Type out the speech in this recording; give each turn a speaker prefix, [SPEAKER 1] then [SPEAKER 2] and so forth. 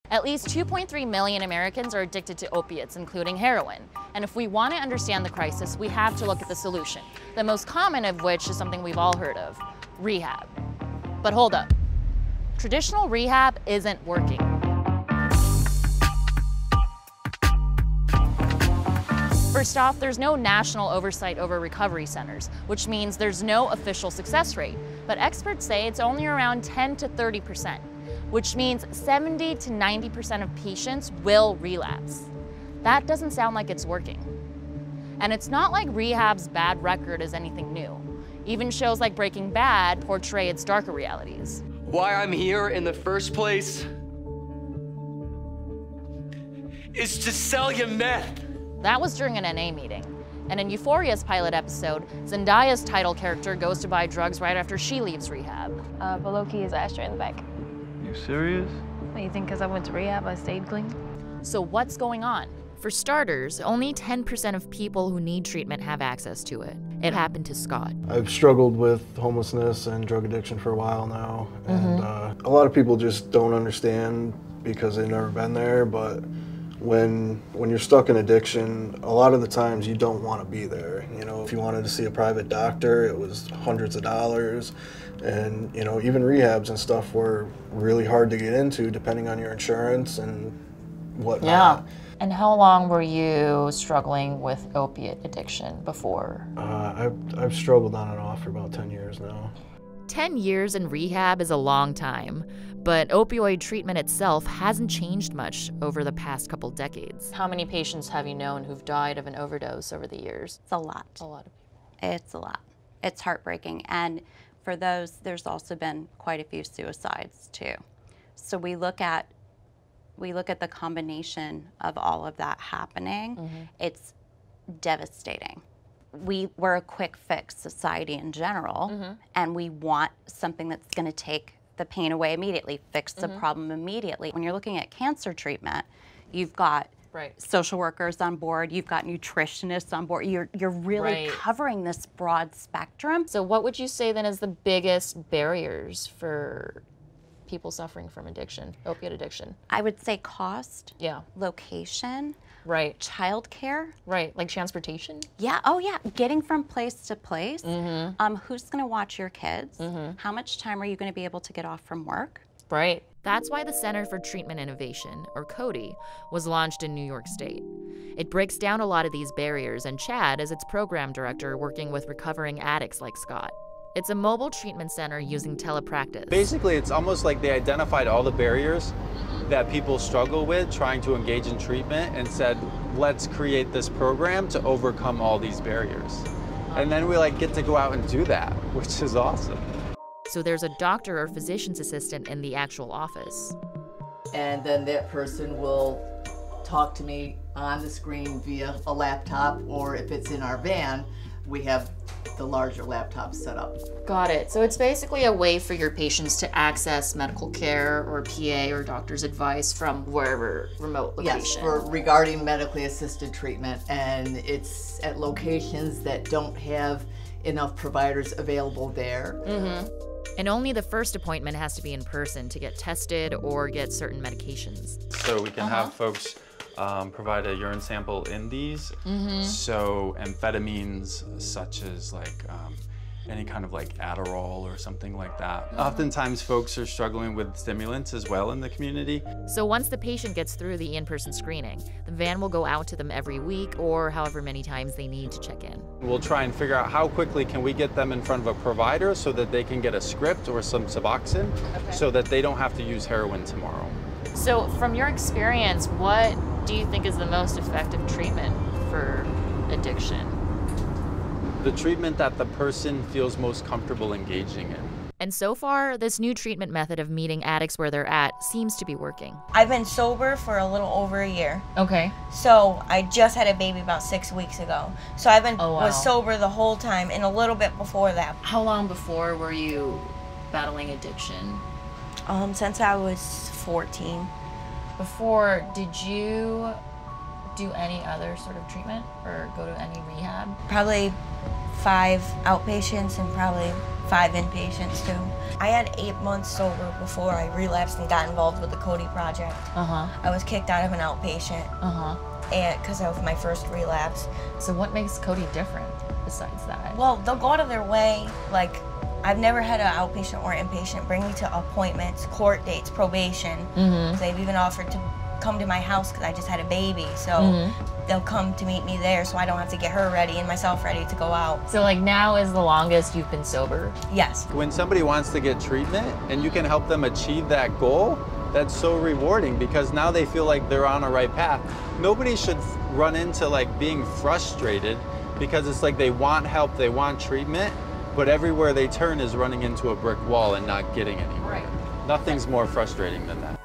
[SPEAKER 1] At least 2.3 million Americans are addicted to opiates, including heroin. And if we want to understand the crisis, we have to look at the solution, the most common of which is something we've all heard of, rehab. But hold up. Traditional rehab isn't working. First off, there's no national oversight over recovery centers, which means there's no official success rate. But experts say it's only around 10 to 30%. Which means 70 to 90% of patients will relapse. That doesn't sound like it's working. And it's not like rehab's bad record is anything new. Even shows like Breaking Bad portray its darker realities.
[SPEAKER 2] Why I'm here in the first place is to sell you meth.
[SPEAKER 1] That was during an NA meeting. And in Euphoria's pilot episode, Zendaya's title character goes to buy drugs right after she leaves rehab.
[SPEAKER 3] Below-key is ashtray in the back.
[SPEAKER 4] You serious?
[SPEAKER 3] What, you think because I went to rehab, I stayed clean?
[SPEAKER 1] So what's going on? For starters, only 10% of people who need treatment have access to it. It happened to Scott.
[SPEAKER 5] I've struggled with homelessness and drug addiction for a while now, and a lot of people just don't understand because they've never been there, but when you're stuck in addiction, a lot of the times you don't want to be there. You know, if you wanted to see a private doctor, it was hundreds of dollars. And, you know, even rehabs and stuff were really hard to get into depending on your insurance and whatnot.
[SPEAKER 1] Yeah. And how long were you struggling with opiate addiction before?
[SPEAKER 5] I've struggled on and off for about 10 years now.
[SPEAKER 1] 10 years in rehab is a long time, but opioid treatment itself hasn't changed much over the past couple decades. How many patients have you known who've died of an overdose over the years?
[SPEAKER 6] It's a lot.
[SPEAKER 1] A lot of people.
[SPEAKER 6] It's a lot. It's heartbreaking. And for those, there's also been quite a few suicides too. So we look at the combination of all of that happening. It's devastating. We're a quick fix society in general, and we want something that's going to take the pain away immediately, fix the problem immediately. When you're looking at cancer treatment, you've got social workers on board, you've got nutritionists on board, you're really covering this broad spectrum.
[SPEAKER 1] So what would you say then is the biggest barriers for people suffering from addiction, opiate addiction?
[SPEAKER 6] I would say cost, location, childcare.
[SPEAKER 1] Like transportation?
[SPEAKER 6] Yeah, oh yeah, getting from place to place. Who's gonna watch your kids? How much time are you gonna be able to get off from work?
[SPEAKER 1] Right. That's why the Center for Treatment Innovation, or COTI, was launched in New York State. It breaks down a lot of these barriers, and Chad is its program director working with recovering addicts like Scott. It's a mobile treatment center using telepractice.
[SPEAKER 4] Basically, it's almost like they identified all the barriers that people struggle with trying to engage in treatment and said, let's create this program to overcome all these barriers. And then we get to go out and do that, which is awesome.
[SPEAKER 1] So there's a doctor or physician's assistant in the actual office.
[SPEAKER 7] And then that person will talk to me on the screen via a laptop, or if it's in our van, we have the larger laptop set up.
[SPEAKER 1] Got it. So it's basically a way for your patients to access medical care or PA or doctor's advice from wherever remote location.
[SPEAKER 7] Yes, regarding medically assisted treatment, and it's at locations that don't have enough providers available there.
[SPEAKER 1] And only the first appointment has to be in person to get tested or get certain medications.
[SPEAKER 4] So we can have folks provide a urine sample in these. So amphetamines such as any kind of Adderall or something like that. Oftentimes folks are struggling with stimulants as well in the community.
[SPEAKER 1] So once the patient gets through the in-person screening, the van will go out to them every week or however many times they need to check in.
[SPEAKER 4] We'll try and figure out how quickly can we get them in front of a provider so that they can get a script or some Suboxone so that they don't have to use heroin tomorrow.
[SPEAKER 1] So from your experience, what do you think is the most effective treatment for addiction?
[SPEAKER 4] The treatment that the person feels most comfortable engaging in.
[SPEAKER 1] And so far, this new treatment method of meeting addicts where they're at seems to be working.
[SPEAKER 8] I've been sober for a little over a year.
[SPEAKER 1] Okay.
[SPEAKER 8] So I just had a baby about 6 weeks ago. So I've been was sober the whole time and a little bit before that.
[SPEAKER 1] How long before were you battling addiction?
[SPEAKER 8] Since I was 14.
[SPEAKER 1] Before, did you do any other sort of treatment or go to any rehab?
[SPEAKER 8] Probably 5 outpatients and probably 5 inpatients too. I had 8 months sober before I relapsed and got involved with the Cody Project. I was kicked out of an outpatient and because of my first relapse.
[SPEAKER 1] So what makes Cody different besides that?
[SPEAKER 8] Well, they'll go out of their way. Like, I've never had an outpatient or inpatient bring me to appointments, court dates, probation. They've even offered to come to my house because I just had a baby. So they'll come to meet me there so I don't have to get her ready and myself ready to go out.
[SPEAKER 1] So like now is the longest you've been sober?
[SPEAKER 8] Yes.
[SPEAKER 4] When somebody wants to get treatment and you can help them achieve that goal, that's so rewarding because now they feel like they're on a right path. Nobody should run into like being frustrated because it's like they want help, they want treatment, but everywhere they turn is running into a brick wall and not getting anywhere. Nothing's more frustrating than that.